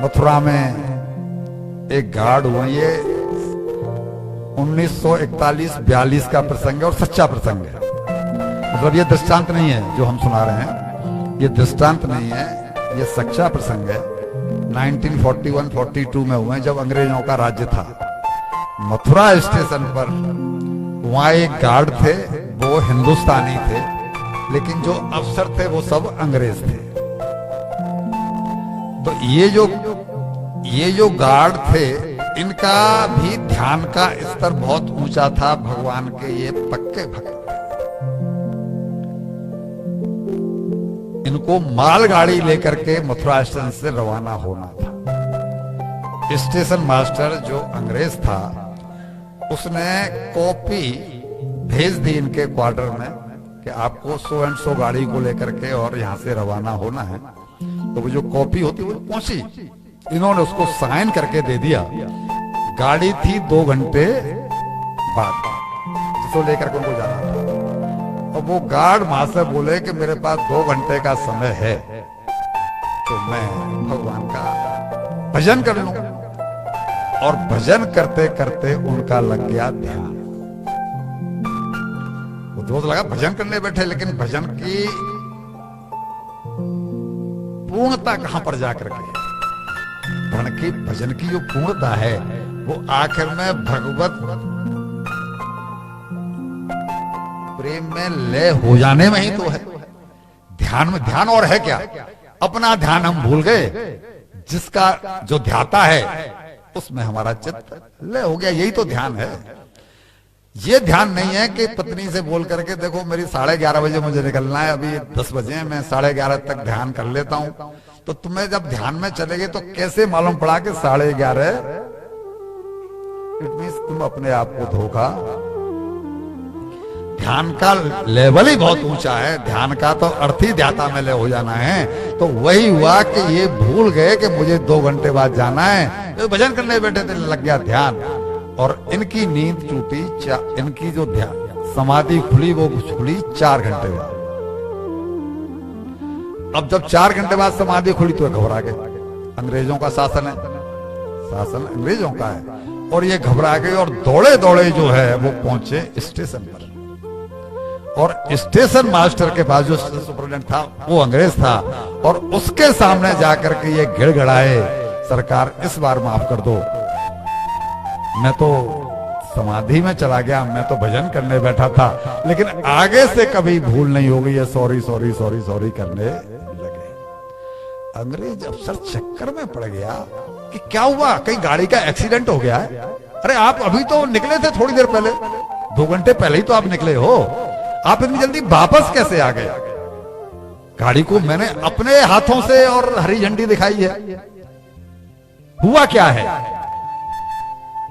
मथुरा में एक गार्ड हुआ। ये 1941-42 का प्रसंग है और सच्चा प्रसंग है। मतलब ये दृष्टांत नहीं है जो हम सुना रहे हैं, ये दृष्टांत नहीं है, ये सच्चा प्रसंग है। 1941-42 में हुए जब अंग्रेजों का राज्य था। मथुरा स्टेशन पर वहां एक गार्ड थे, वो हिंदुस्तानी थे, लेकिन जो अफसर थे वो सब अंग्रेज थे। तो ये जो गार्ड थे, इनका भी ध्यान का स्तर बहुत ऊंचा था। भगवान के ये पक्के भक्त थे। इनको मालगाड़ी लेकर के मथुरा स्टेशन से रवाना होना था। स्टेशन मास्टर जो अंग्रेज था, उसने कॉपी भेज दी इनके क्वार्टर में कि आपको 100 एंड 100 गाड़ी को लेकर के और यहां से रवाना होना है। तो वो जो कॉपी होती वो पहुंची, इन्होंने उसको साइन करके दे दिया। गाड़ी थी 2 घंटे बाद, जिसको लेकर के उनको जाना था। और वो गार्ड वहां से बोले कि मेरे पास 2 घंटे का समय है, तो मैं भगवान का भजन कर लूं। और भजन करते करते उनका लग गया ध्यान। वो दोस्त लगा भजन करने बैठे, लेकिन भजन की पूर्णता कहां पर जाकर के, भजन की जो पूर्णता है वो आखिर में भगवत प्रेम में लय हो जाने में ही तो है। ध्यान में ध्यान और है क्या? अपना ध्यान हम भूल गए, जिसका जो ध्याता है उसमें हमारा चित्त लय हो गया, यही तो ध्यान है। ये ध्यान नहीं है कि पत्नी से बोल करके देखो मेरी 11:30 बजे मुझे निकलना है, अभी 10 बजे हैं, मैं 11:30 तक ध्यान कर लेता हूं। तो तुम्हें जब ध्यान में चलेगे तो कैसे मालूम पड़ा कि 11:30? इट मीन्स तुम अपने आप को धोखा। ध्यान का लेवल ही बहुत ऊंचा है। ध्यान का तो अर्थ ही ध्याता में लय हो जाना है। तो वही हुआ कि ये भूल गए कि मुझे 2 घंटे बाद जाना है। तो भजन करने बैठे थे, लग गया ध्यान और इनकी नींद टूटी। इनकी जो ध्यान समाधि खुली वो खुली 4 घंटे बाद। अब जब 4 घंटे बाद समाधि खुली तो घबरा गए। अंग्रेजों का शासन है, शासन अंग्रेजों का है, और ये घबरा गए और दौड़े दौड़े जो है वो पहुंचे स्टेशन पर। और स्टेशन मास्टर के पास जो सुपरिटेंडेंट था वो अंग्रेज था, और उसके सामने जाकर के ये गिड़गिड़ाए, सरकार इस बार माफ कर दो, मैं तो समाधि में चला गया, मैं तो भजन करने बैठा था, लेकिन आगे से कभी भूल नहीं हो गई है, सॉरी सॉरी सॉरी सॉरी करने लगे। अंग्रेज अफसर चक्कर में पड़ गया कि क्या हुआ, कहीं गाड़ी का एक्सीडेंट हो गया है? अरे आप अभी तो निकले थे थोड़ी देर पहले, 2 घंटे पहले ही तो आप निकले हो, आप इतनी जल्दी वापस कैसे आ गए? गाड़ी को मैंने अपने हाथों से और हरी झंडी दिखाई है, हुआ क्या है?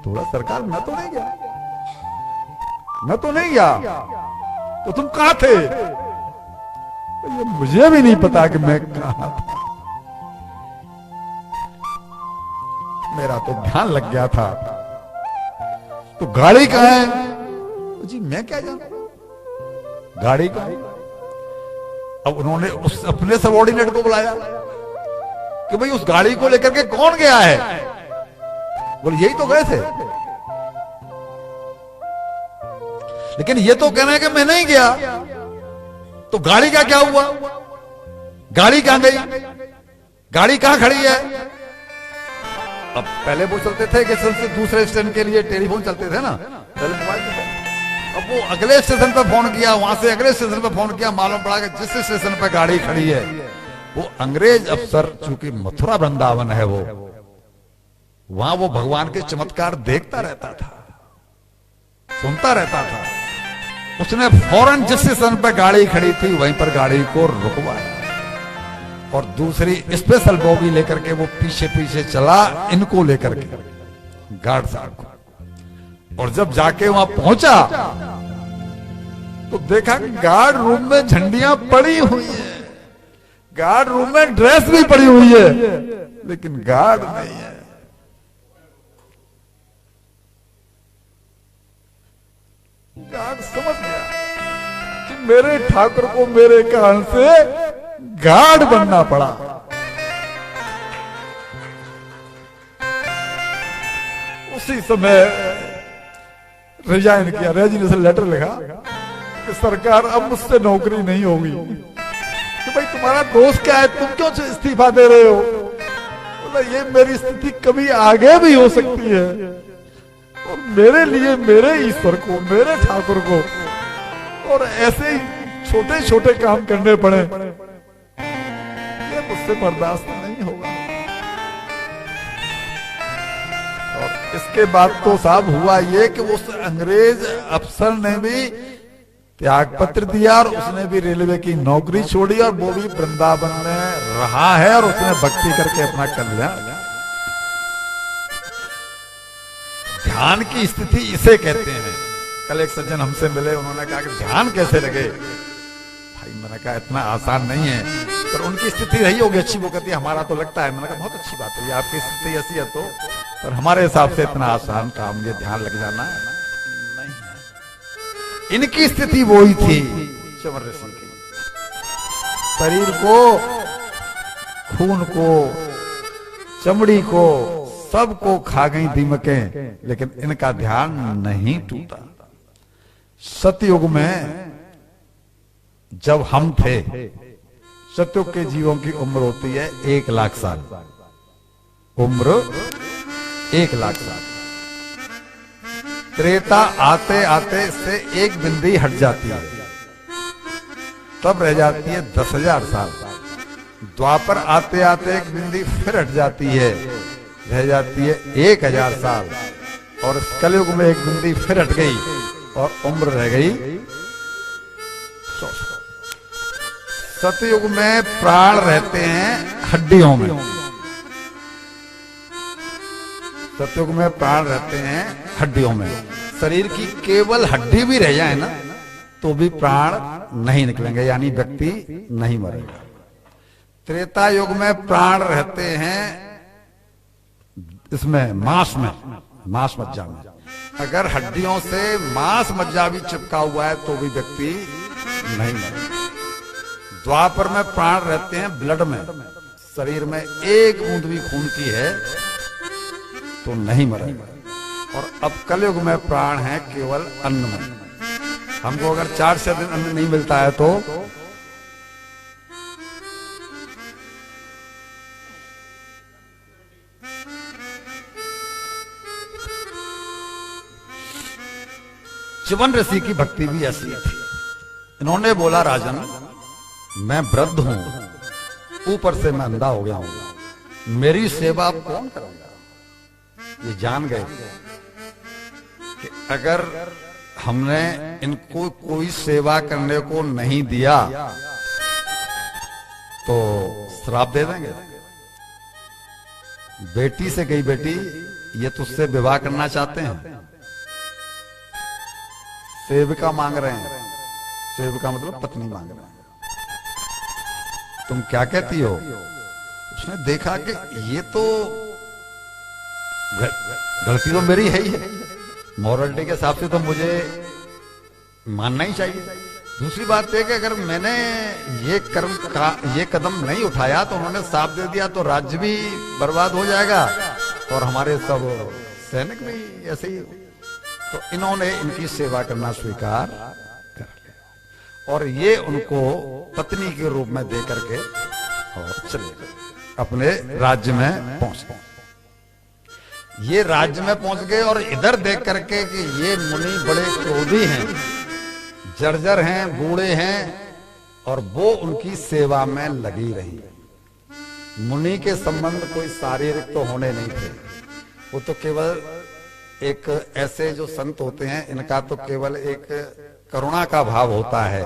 थोड़ा सरकार, मैं तो नहीं गया, मैं तो नहीं गया, तो तुम कहां थे? ये मुझे भी नहीं पता कि मैं कहां था, मेरा तो ध्यान लग गया था। तो गाड़ी कहां है? जी मैं क्या जानता, गाड़ी कहां है? अब उन्होंने उस अपने सबऑर्डिनेट को बुलाया कि भाई उस गाड़ी को लेकर के कौन गया है? बोले यही तो गए थे, लेकिन ये तो कहना है कि मैं नहीं गया। तो गाड़ी का क्या हुआ? गाड़ी कहां गई? गाड़ी कहां खड़ी है? अब पहले वो चलते थे कि से दूसरे स्टेशन के लिए टेलीफोन चलते थे ना, पहले मोबाइल थे। अब वो अगले स्टेशन पे फोन किया, वहां से अगले स्टेशन पे फोन किया, मालूम पड़ा कि जिस स्टेशन पे गाड़ी खड़ी है वो अंग्रेज अफसर, चूंकि मथुरा वृंदावन है, वो वहां वो भगवान के चमत्कार देखता रहता था, सुनता रहता था। उसने फौरन जिस स्टेशन पर गाड़ी खड़ी थी वहीं पर गाड़ी को रुकवाया और दूसरी स्पेशल बोगी लेकर के वो पीछे पीछे चला, इनको लेकर के, गार्ड साहब को। और जब जाके वहां पहुंचा तो देखा कि गार्ड रूम में झंडियां पड़ी हुई है, गार्ड रूम में ड्रेस भी पड़ी हुई है, लेकिन गार्ड नहीं है। गार्ड समझ गया कि मेरे ठाकुर को मेरे कारण से गार्ड बनना पड़ा। उसी समय रिजाइन किया, रेजिग्नेशन लेटर लिखा कि सरकार अब मुझसे नौकरी नहीं होगी। कि भाई तुम्हारा दोष क्या है, तुम क्यों इस्तीफा दे रहे हो? बोला ये मेरी स्थिति कभी आगे भी हो सकती है और मेरे लिए मेरे ईश्वर को, मेरे ठाकुर को और ऐसे ही छोटे छोटे काम करने पड़े, ये मुझसे बर्दाश्त नहीं होगा। और इसके बाद तो साहब हुआ ये कि उस अंग्रेज अफसर ने भी त्याग पत्र दिया और उसने भी रेलवे की नौकरी छोड़ी और वो भी वृंदावन में रहा है और उसने भक्ति करके अपना कल्याण। ध्यान की स्थिति इसे कहते हैं। कल एक सज्जन हमसे मिले, उन्होंने कहा कि ध्यान कैसे लगे भाई? मैंने कहा इतना आसान नहीं है, पर उनकी स्थिति रही होगी अच्छी। वो कहती है हमारा तो लगता है। मैंने कहा बहुत अच्छी बात है, आपकी स्थिति ऐसी है तो, पर हमारे हिसाब से इतना आसान काम ये ध्यान लग जाना नहीं है। इनकी स्थिति वही थी च्यवन ऋषि की। शरीर को, खून को, चमड़ी को, सबको खा गई दीमकें, लेकिन इनका ध्यान नहीं टूटा। सतयुग में जब हम थे, सतयुग के जीवों की उम्र होती है 1 लाख साल। उम्र 1 लाख साल। त्रेता आते आते इससे 1 बिंदी हट जाती है, तब रह जाती है 10,000 साल। द्वापर आते आते 1 बिंदी फिर हट जाती है, रह जाती है 1000 साल। और कलयुग में 1 बिंदी फिर हट गई और उम्र रह गई 100। सतयुग में प्राण रहते हैं हड्डियों में। सतयुग में प्राण रहते हैं हड्डियों में। शरीर की केवल हड्डी भी रह जाए ना तो भी प्राण नहीं निकलेंगे, यानी व्यक्ति नहीं मरेगा। त्रेता युग में प्राण रहते हैं इसमें मांस में, मांस मज्जा में। अगर हड्डियों से मांस मज्जा भी चिपका हुआ है तो भी व्यक्ति नहीं मरेगा। द्वापर में प्राण रहते हैं ब्लड में, शरीर में 1 बूंद भी खून की है तो नहीं मरेगा। और अब कलयुग में प्राण है केवल अन्न में। हमको अगर 4 से दिन अन्न नहीं मिलता है तो च्यवन ऋषि की भक्ति भी ऐसी थी। इन्होंने बोला राजन मैं वृद्ध हूं, ऊपर से मैं अंधा हो गया हूं, मेरी सेवा अब कौन करेगा? ये जान गए कि अगर हमने इनको कोई सेवा करने को नहीं दिया तो श्राप दे देंगे। बेटी से कही बेटी ये तुझसे विवाह करना चाहते हैं, सेविका मांग रहे हैं। सेविका मतलब पत्नी मांग रहे हैं, तुम क्या कहती हो? उसने देखा कि ये तो गलती तो मेरी है ही है, मॉरलिटी के हिसाब से तो मुझे मानना ही चाहिए। दूसरी बात यह कि अगर मैंने ये कदम नहीं उठाया तो उन्होंने साफ दे दिया तो राज्य भी बर्बाद हो जाएगा और हमारे सब सैनिक भी ऐसे ही। तो इन्होंने इनकी सेवा करना स्वीकार कर लिया और ये उनको पत्नी के रूप में दे करके और चले अपने राज्य में पहुंच गए। ये राज्य में पहुंच गए और इधर देख करके कि ये मुनि बड़े क्रोधी हैं, जर्जर हैं, बूढ़े हैं और वो उनकी सेवा में लगी रही। मुनि के संबंध कोई शारीरिक तो होने नहीं थे, वो तो केवल एक ऐसे जो संत होते हैं इनका तो केवल एक करुणा का भाव होता है।